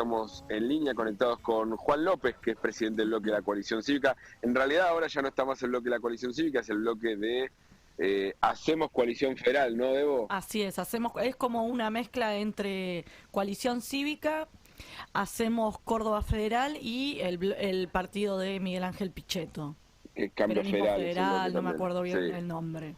estamos en línea conectados con Juan López, que es presidente del bloque de la Coalición Cívica. En realidad ahora ya no está más el bloque de la Coalición Cívica, es el bloque de Hacemos Coalición Federal, ¿no, Debo? Así es, es como una mezcla entre Coalición Cívica, Hacemos Córdoba Federal y el partido de Miguel Ángel Pichetto. Cambio Peronismo Federal, Federal, no me también. acuerdo bien Sí. el nombre.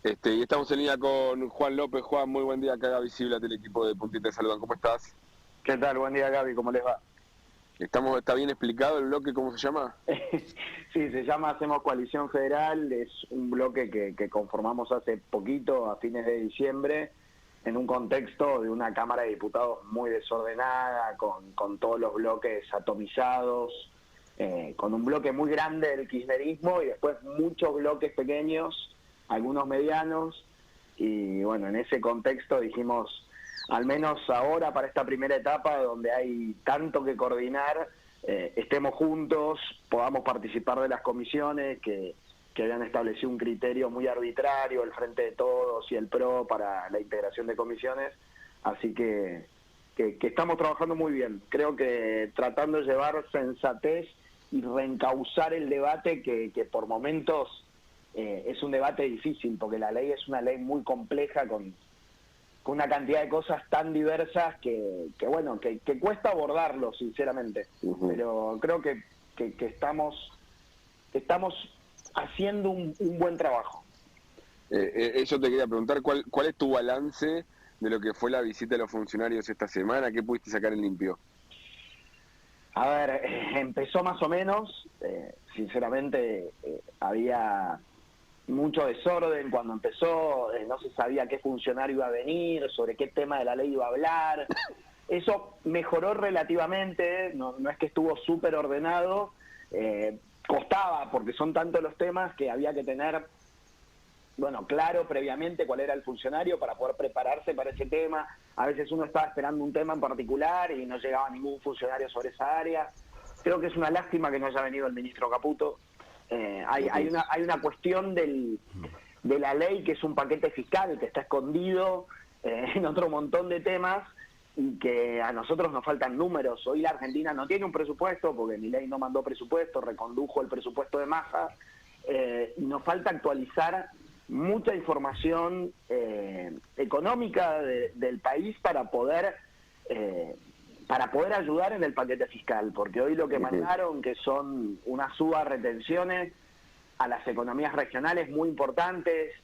Y estamos en línea con Juan López. Juan, muy buen día, acá Gaby Sibla del equipo de Puntita de Saludan. ¿Cómo estás? ¿Qué tal? Buen día, Gaby, ¿cómo les va? ¿Está bien explicado el bloque? ¿Cómo se llama? Sí, se llama Hacemos Coalición Federal, es un bloque que conformamos hace poquito, a fines de diciembre, en un contexto de una Cámara de Diputados muy desordenada, con todos los bloques atomizados, con un bloque muy grande del kirchnerismo y después muchos bloques pequeños, algunos medianos, y bueno, en ese contexto dijimos, al menos ahora para esta primera etapa donde hay tanto que coordinar, estemos juntos, podamos participar de las comisiones que habían establecido un criterio muy arbitrario, el Frente de Todos y el PRO para la integración de comisiones, así que estamos trabajando muy bien, creo que tratando de llevar sensatez y reencauzar el debate que por momentos es un debate difícil, porque la ley es una ley muy compleja con una cantidad de cosas tan diversas que cuesta abordarlo, sinceramente. Pero creo que estamos haciendo un buen trabajo. Eso te quería preguntar, ¿cuál es tu balance de lo que fue la visita de los funcionarios esta semana? ¿Qué pudiste sacar en limpio? A ver, empezó más o menos, sinceramente había mucho desorden cuando empezó, no se sabía qué funcionario iba a venir, sobre qué tema de la ley iba a hablar. Eso mejoró relativamente, no es que estuvo súper ordenado, costaba porque son tantos los temas que había que tener, claro previamente cuál era el funcionario para poder prepararse para ese tema. A veces uno estaba esperando un tema en particular y no llegaba ningún funcionario sobre esa área. Creo que es una lástima que no haya venido el ministro Caputo. Hay una cuestión de la ley que es un paquete fiscal que está escondido en otro montón de temas y que a nosotros nos faltan números. Hoy la Argentina no tiene un presupuesto porque Milei no mandó presupuesto, recondujo el presupuesto de Massa, y nos falta actualizar mucha información económica del país para poder ayudar en el paquete fiscal, porque hoy lo que mandaron, que son unas subretenciones a las economías regionales muy importantes,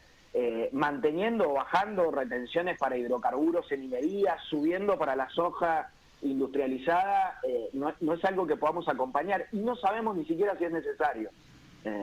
manteniendo o bajando retenciones para hidrocarburos en minería, subiendo para la soja industrializada, no es algo que podamos acompañar y no sabemos ni siquiera si es necesario.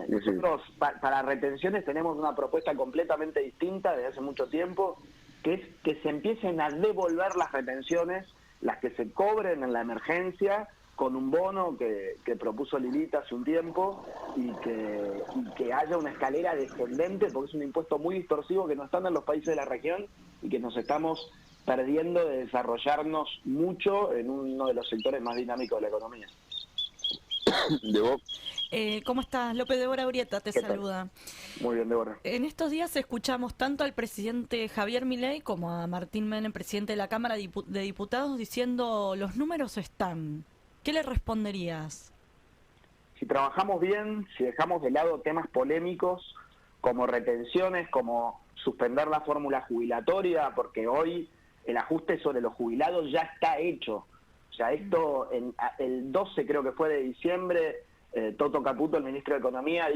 Nosotros para retenciones tenemos una propuesta completamente distinta desde hace mucho tiempo, que es que se empiecen a devolver las retenciones, las que se cobren en la emergencia, con un bono que propuso Lilita hace un tiempo y que haya una escalera descendente, porque es un impuesto muy distorsivo que no están en los países de la región y que nos estamos perdiendo de desarrollarnos mucho en uno de los sectores más dinámicos de la economía. ¿Debo? ¿Cómo estás? López Débora Urieta te saluda. Muy bien, Débora. En estos días escuchamos tanto al presidente Javier Milei como a Martín Menem, presidente de la Cámara de Diputados, diciendo los números están. ¿Qué le responderías? Si trabajamos bien, si dejamos de lado temas polémicos como retenciones, como suspender la fórmula jubilatoria, porque hoy el ajuste sobre los jubilados ya está hecho. O sea, esto el 12 creo que fue de diciembre, Toto Caputo, el ministro de Economía,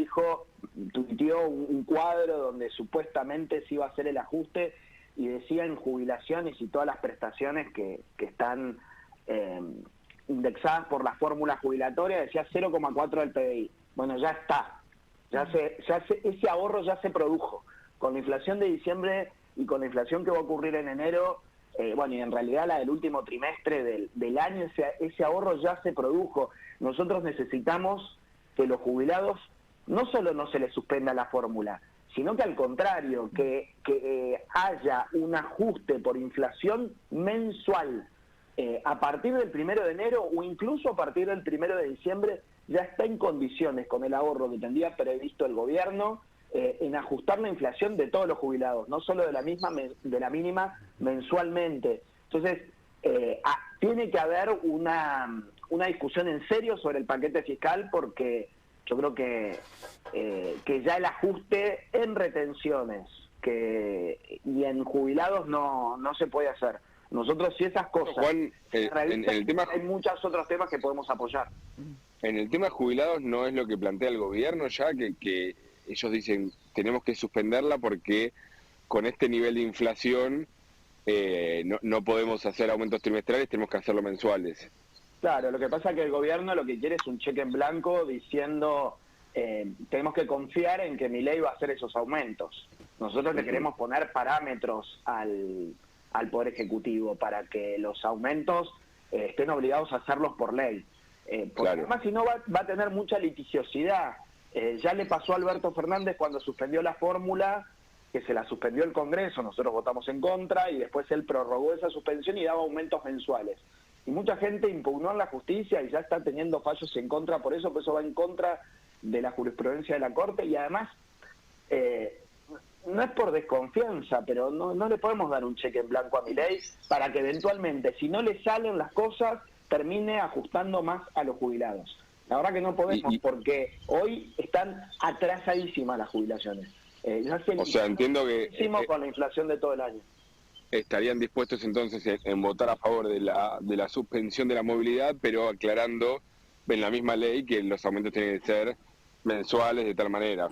tuiteó un cuadro donde supuestamente se iba a hacer el ajuste y decía en jubilaciones y todas las prestaciones que están indexadas por la fórmula jubilatoria, decía 0,4 del PBI. Bueno, ya está. Ese ahorro ya se produjo. Con la inflación de diciembre y con la inflación que va a ocurrir en enero, y en realidad la del último trimestre del año, ese ahorro ya se produjo. Nosotros necesitamos que los jubilados no solo no se les suspenda la fórmula, sino que al contrario, que haya un ajuste por inflación mensual. A partir del 1 de enero o incluso a partir del 1 de diciembre ya está en condiciones, con el ahorro que tendría previsto el gobierno, en ajustar la inflación de todos los jubilados, no solo de la mínima mensualmente. Entonces, tiene que haber una discusión en serio sobre el paquete fiscal, porque yo creo que ya el ajuste en retenciones y en jubilados no se puede hacer. Nosotros, si esas cosas Juan, en el tema, hay muchos otros temas que podemos apoyar. En el tema jubilados no es lo que plantea el gobierno ya, que ellos dicen tenemos que suspenderla porque con este nivel de inflación no podemos hacer aumentos trimestrales, tenemos que hacerlo mensuales. Claro, lo que pasa es que el gobierno lo que quiere es un cheque en blanco diciendo tenemos que confiar en que Milei va a hacer esos aumentos. Nosotros le queremos poner parámetros al Poder Ejecutivo para que los aumentos estén obligados a hacerlos por ley. Porque claro. Además, si no, va a tener mucha litigiosidad. Ya le pasó a Alberto Fernández cuando suspendió la fórmula, que se la suspendió el Congreso, nosotros votamos en contra, y después él prorrogó esa suspensión y daba aumentos mensuales. Y mucha gente impugnó en la justicia y ya está teniendo fallos en contra por eso va en contra de la jurisprudencia de la Corte, y además no es por desconfianza, pero no le podemos dar un cheque en blanco a Milei para que eventualmente, si no le salen las cosas, termine ajustando más a los jubilados. La verdad que no podemos, porque hoy están atrasadísimas las jubilaciones. O sea, entiendo que con la inflación de todo el año. Estarían dispuestos entonces en votar a favor de la suspensión de la movilidad, pero aclarando en la misma ley que los aumentos tienen que ser mensuales de tal manera.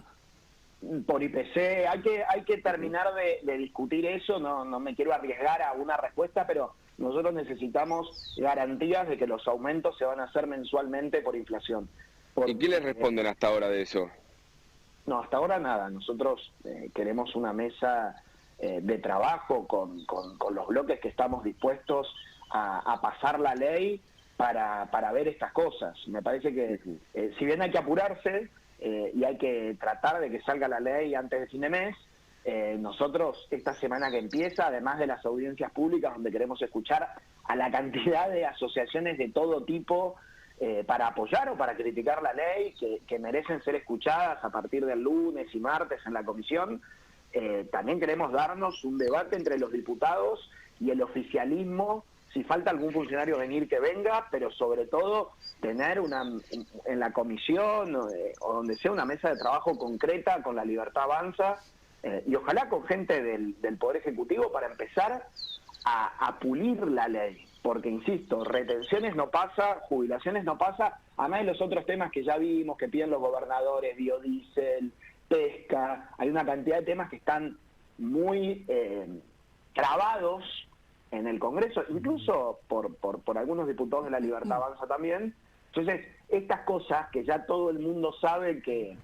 Por IPC, hay que terminar de discutir eso, no me quiero arriesgar a una respuesta, pero nosotros necesitamos garantías de que los aumentos se van a hacer mensualmente por inflación. ¿Y qué les responden hasta ahora de eso? No, hasta ahora nada. Nosotros queremos una mesa de trabajo con los bloques que estamos dispuestos a pasar la ley para ver estas cosas. Me parece que si bien hay que apurarse y hay que tratar de que salga la ley antes de fin de mes, nosotros esta semana que empieza, además de las audiencias públicas donde queremos escuchar a la cantidad de asociaciones de todo tipo para apoyar o para criticar la ley, que merecen ser escuchadas a partir del lunes y martes en la comisión, también queremos darnos un debate entre los diputados y el oficialismo. Si falta algún funcionario venir, que venga, pero sobre todo tener en la comisión o donde sea una mesa de trabajo concreta con La Libertad Avanza, y ojalá con gente del Poder Ejecutivo para empezar a pulir la ley. Porque, insisto, retenciones no pasa, jubilaciones no pasa, además de los otros temas que ya vimos, que piden los gobernadores, biodiesel, pesca, hay una cantidad de temas que están muy trabados en el Congreso, incluso por algunos diputados de La Libertad Avanza también. Entonces, estas cosas que ya todo el mundo sabe que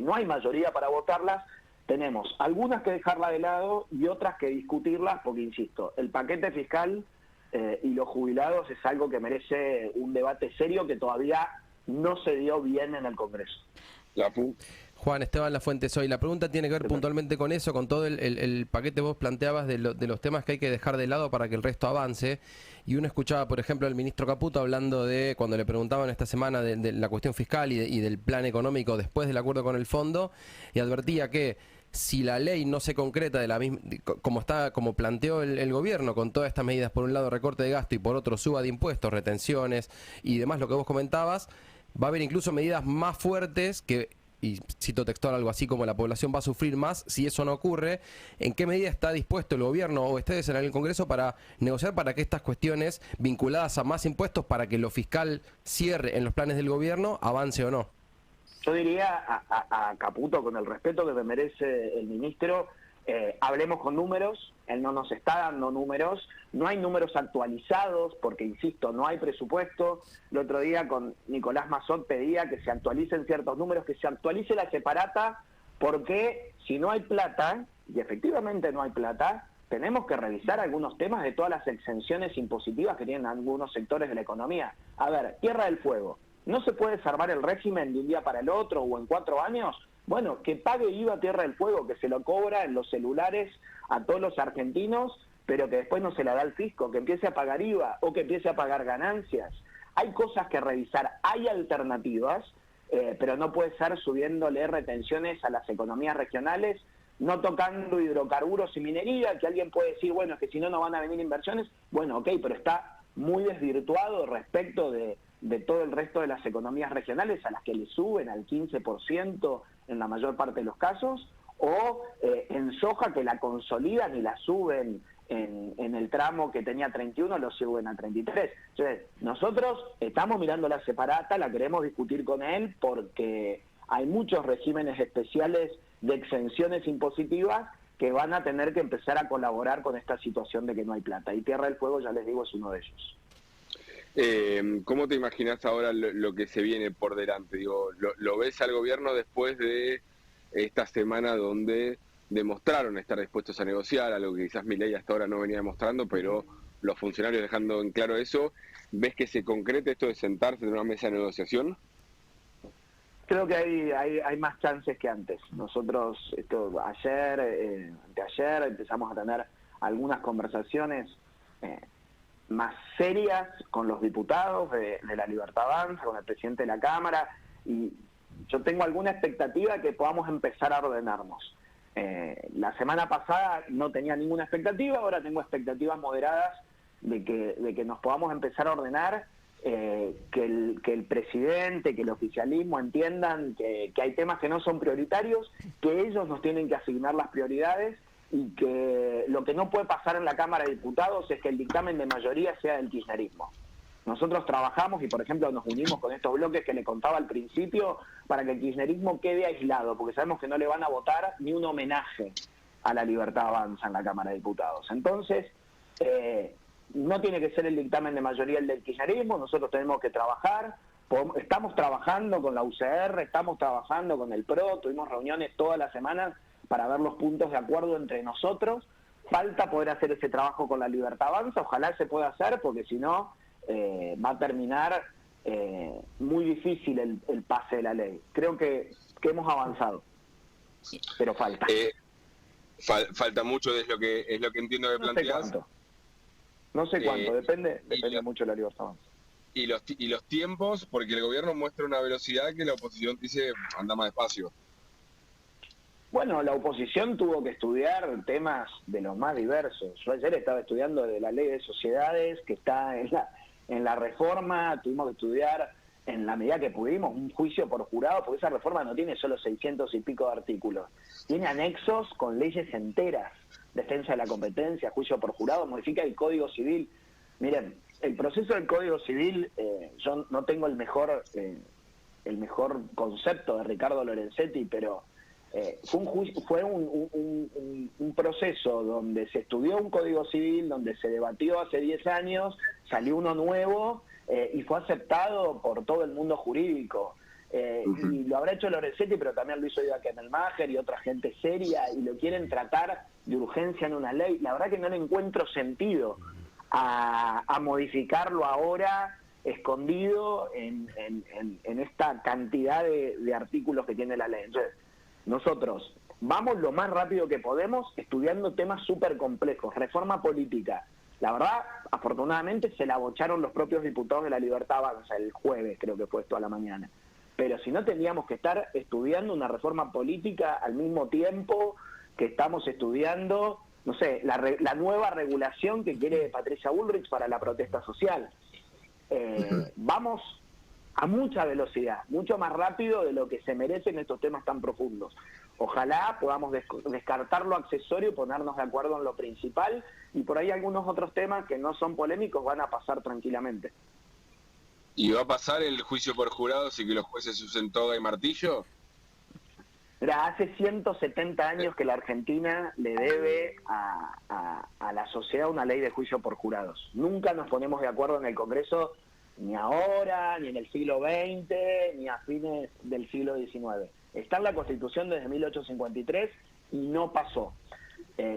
no hay mayoría para votarlas, tenemos algunas que dejarla de lado y otras que discutirlas, porque, insisto, el paquete fiscal y los jubilados es algo que merece un debate serio que todavía no se dio bien en el Congreso. Juan Esteban Lafuente hoy. La pregunta tiene que ver puntualmente con eso, con todo el paquete vos planteabas de los temas que hay que dejar de lado para que el resto avance. Y uno escuchaba, por ejemplo, al ministro Caputo hablando de, cuando le preguntaban esta semana de la cuestión fiscal y del plan económico después del acuerdo con el fondo, y advertía que si la ley no se concreta de la misma, como planteó el gobierno, con todas estas medidas, por un lado recorte de gasto y por otro suba de impuestos, retenciones y demás, lo que vos comentabas, va a haber incluso medidas más fuertes que, y cito textual, algo así como la población va a sufrir más si eso no ocurre. ¿En qué medida está dispuesto el gobierno o ustedes en el Congreso para negociar para que estas cuestiones vinculadas a más impuestos, para que lo fiscal cierre en los planes del gobierno, avance o no? Yo diría a Caputo, con el respeto que me merece el ministro, hablemos con números. Él no nos está dando números, no hay números actualizados porque, insisto, no hay presupuesto. El otro día con Nicolás Mazot pedía que se actualicen ciertos números, que se actualice la separata, porque si no hay plata, y efectivamente no hay plata, tenemos que revisar algunos temas de todas las exenciones impositivas que tienen algunos sectores de la economía. A ver, Tierra del Fuego, ¿no se puede desarmar el régimen de un día para el otro o en 4 años? Bueno, que pague IVA Tierra del Fuego, que se lo cobra en los celulares a todos los argentinos, pero que después no se la da al fisco, que empiece a pagar IVA o que empiece a pagar ganancias. Hay cosas que revisar, hay alternativas, pero no puede ser subiéndole retenciones a las economías regionales no tocando hidrocarburos y minería, que alguien puede decir, bueno, es que si no, no van a venir inversiones. Bueno, ok, pero está muy desvirtuado respecto de todo el resto de las economías regionales a las que le suben al 15% en la mayor parte de los casos, o en soja que la consolidan y la suben en el tramo que tenía 31, lo suben a 33. Entonces, nosotros estamos mirando la separata, la queremos discutir con él porque hay muchos regímenes especiales de exenciones impositivas que van a tener que empezar a colaborar con esta situación de que no hay plata. Y Tierra del Fuego, ya les digo, es uno de ellos. ¿Cómo te imaginas ahora lo que se viene por delante? Digo, ¿lo ves al gobierno después de esta semana donde demostraron estar dispuestos a negociar, algo que quizás Milei hasta ahora no venía demostrando, pero los funcionarios dejando en claro eso? ¿Ves que se concrete esto de sentarse en una mesa de negociación? Creo que hay más chances que antes. Nosotros anteayer empezamos a tener algunas conversaciones más serias con los diputados de la Libertad Avanza, con el presidente de la Cámara, y yo tengo alguna expectativa que podamos empezar a ordenarnos. La semana pasada no tenía ninguna expectativa, ahora tengo expectativas moderadas de que nos podamos empezar a ordenar, que el presidente, que el oficialismo entiendan que hay temas que no son prioritarios, que ellos nos tienen que asignar las prioridades, y que lo que no puede pasar en la Cámara de Diputados es que el dictamen de mayoría sea del kirchnerismo. Nosotros trabajamos y, por ejemplo, nos unimos con estos bloques que le contaba al principio para que el kirchnerismo quede aislado, porque sabemos que no le van a votar ni un homenaje a la Libertad Avanza en la Cámara de Diputados. Entonces, no tiene que ser el dictamen de mayoría el del kirchnerismo, nosotros tenemos que trabajar. Estamos trabajando con la UCR, estamos trabajando con el PRO, tuvimos reuniones todas las semanas para ver los puntos de acuerdo entre nosotros. Falta poder hacer ese trabajo con la Libertad Avanza, ojalá se pueda hacer, porque si no va a terminar muy difícil el pase de la ley. Creo que hemos avanzado, pero falta. Falta mucho, es lo que entiendo que planteás. No sé cuánto, depende mucho de la Libertad Avanza. Y los tiempos, porque el gobierno muestra una velocidad que la oposición dice anda más despacio. Bueno, la oposición tuvo que estudiar temas de los más diversos. Yo ayer estaba estudiando de la ley de sociedades, que está en la reforma. Tuvimos que estudiar, en la medida que pudimos, un juicio por jurado, porque esa reforma no tiene solo 600 y pico de artículos. Tiene anexos con leyes enteras. Defensa de la competencia, juicio por jurado, modifica el Código Civil. Miren, el proceso del Código Civil, yo no tengo el mejor concepto de Ricardo Lorenzetti, pero fue un proceso donde se estudió un Código Civil, donde se debatió hace 10 años, salió uno nuevo y fue aceptado por todo el mundo jurídico. Y lo habrá hecho Lorenzetti, pero también lo hizo Ida Kemmelmacher y otra gente seria, y lo quieren tratar de urgencia en una ley. La verdad que no le encuentro sentido a modificarlo ahora escondido en esta cantidad de artículos que tiene la ley. Entonces, nosotros vamos lo más rápido que podemos estudiando temas súper complejos, reforma política. La verdad, afortunadamente se la bocharon los propios diputados de la Libertad Avanza el jueves, creo que fue esto a la mañana. Pero si no, tendríamos que estar estudiando una reforma política al mismo tiempo que estamos estudiando, no sé, la nueva regulación que quiere Patricia Bullrich para la protesta social. Vamos a mucha velocidad, mucho más rápido de lo que se merecen estos temas tan profundos. Ojalá podamos descartar lo accesorio y ponernos de acuerdo en lo principal, y por ahí algunos otros temas que no son polémicos van a pasar tranquilamente. ¿Y va a pasar el juicio por jurados y que los jueces usen toga y martillo? Mira, hace 170 años que la Argentina le debe a la sociedad una ley de juicio por jurados. Nunca nos ponemos de acuerdo en el Congreso, ni ahora, ni en el siglo XX, ni a fines del siglo XIX. Está en la Constitución desde 1853 y no pasó.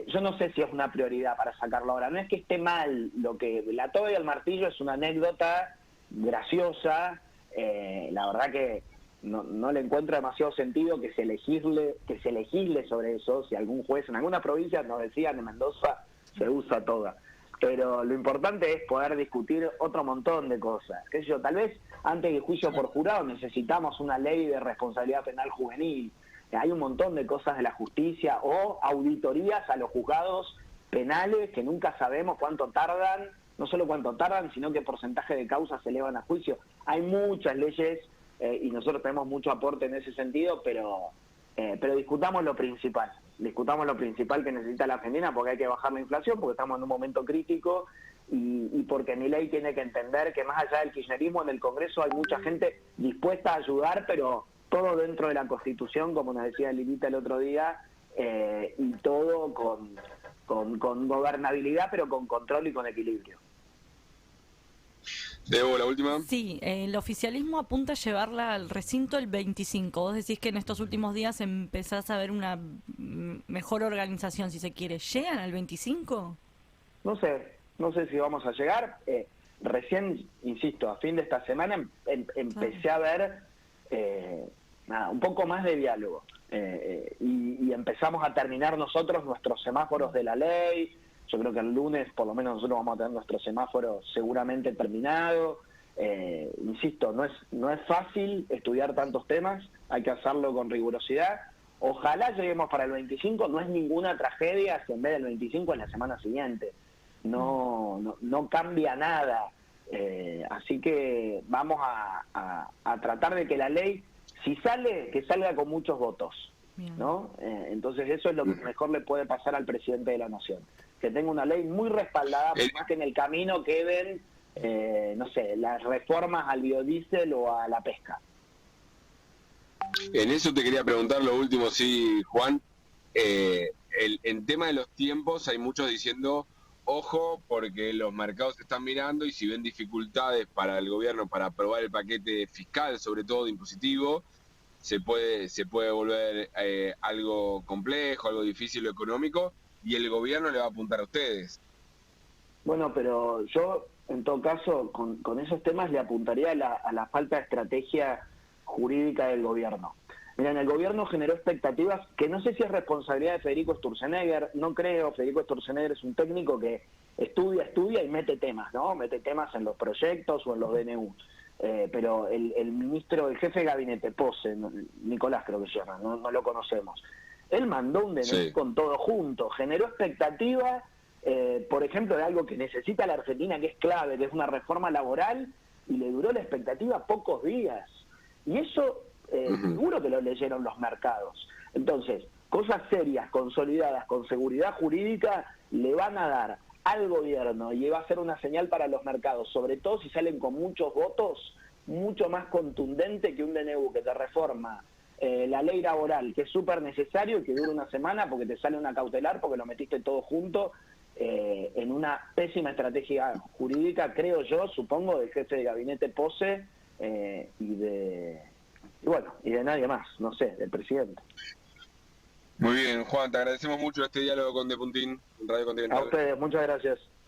Yo no sé si es una prioridad para sacarlo ahora. No es que esté mal, lo que la toga y el martillo es una anécdota graciosa. La verdad que no le encuentro demasiado sentido que se legisle sobre eso. Si algún juez en alguna provincia nos decían, en Mendoza se usa toga. Pero lo importante es poder discutir otro montón de cosas. ¿Qué sé yo? Tal vez antes del juicio por jurado necesitamos una ley de responsabilidad penal juvenil. hay un montón de cosas de la justicia o auditorías a los juzgados penales que nunca sabemos cuánto tardan, no solo cuánto tardan, sino qué porcentaje de causas se elevan a juicio. Hay muchas leyes y nosotros tenemos mucho aporte en ese sentido, pero discutamos lo principal que necesita la Argentina, porque hay que bajar la inflación, porque estamos en un momento crítico y porque Milei tiene que entender que más allá del kirchnerismo en el Congreso hay mucha gente dispuesta a ayudar, pero todo dentro de la Constitución, como nos decía Lilita el otro día, y todo con gobernabilidad, pero con control y con equilibrio. Debo, la última. Sí, el oficialismo apunta a llevarla al recinto el 25. Vos decís que en estos últimos días empezás a ver una mejor organización, si se quiere. ¿Llegan al 25? No sé si vamos a llegar. Recién, insisto, a fin de esta semana empecé a ver un poco más de diálogo. Y empezamos a terminar nosotros nuestros semáforos de la ley. Yo creo que el lunes por lo menos nosotros vamos a tener nuestro semáforo seguramente terminado. Insisto, no es fácil estudiar tantos temas, hay que hacerlo con rigurosidad. Ojalá lleguemos para el 25, no es ninguna tragedia si en vez del 25 es la semana siguiente. No cambia nada. Así que vamos a tratar de que la ley, si sale, que salga con muchos votos, ¿no? Entonces eso es lo que mejor le puede pasar al presidente de la Nación. Que tenga una ley muy respaldada, por más que en el camino queden, no sé, las reformas al biodiesel o a la pesca. En eso te quería preguntar lo último, sí, Juan. En tema de los tiempos, hay muchos diciendo, ojo, porque los mercados están mirando y si ven dificultades para el gobierno para aprobar el paquete fiscal, sobre todo de impositivo, se puede volver algo complejo, algo difícil lo económico, y el gobierno le va a apuntar a ustedes. Bueno, pero yo, en todo caso, con esos temas le apuntaría a la falta de estrategia jurídica del gobierno. Miren, el gobierno generó expectativas que no sé si es responsabilidad de Federico Sturzenegger, no creo. Federico Sturzenegger es un técnico que estudia y mete temas, ¿no? Mete temas en los proyectos o en los DNU. Pero el ministro, el jefe de gabinete, Pose, Nicolás creo que se llama, no lo conocemos. Él mandó un DNU con todo junto, generó expectativas, por ejemplo, de algo que necesita la Argentina, que es clave, que es una reforma laboral, y le duró la expectativa pocos días. Y eso seguro que lo leyeron los mercados. Entonces, cosas serias, consolidadas, con seguridad jurídica, le van a dar al gobierno y va a ser una señal para los mercados, sobre todo si salen con muchos votos, mucho más contundente que un DNU que te reforma la ley laboral, que es súper necesario y que dura una semana porque te sale una cautelar porque lo metiste todo junto en una pésima estrategia jurídica, creo yo, supongo, del jefe de gabinete Pose y de nadie más, no sé, del presidente. Muy bien, Juan, te agradecemos mucho este diálogo con De Puntín, Radio Continental. A ustedes, muchas gracias.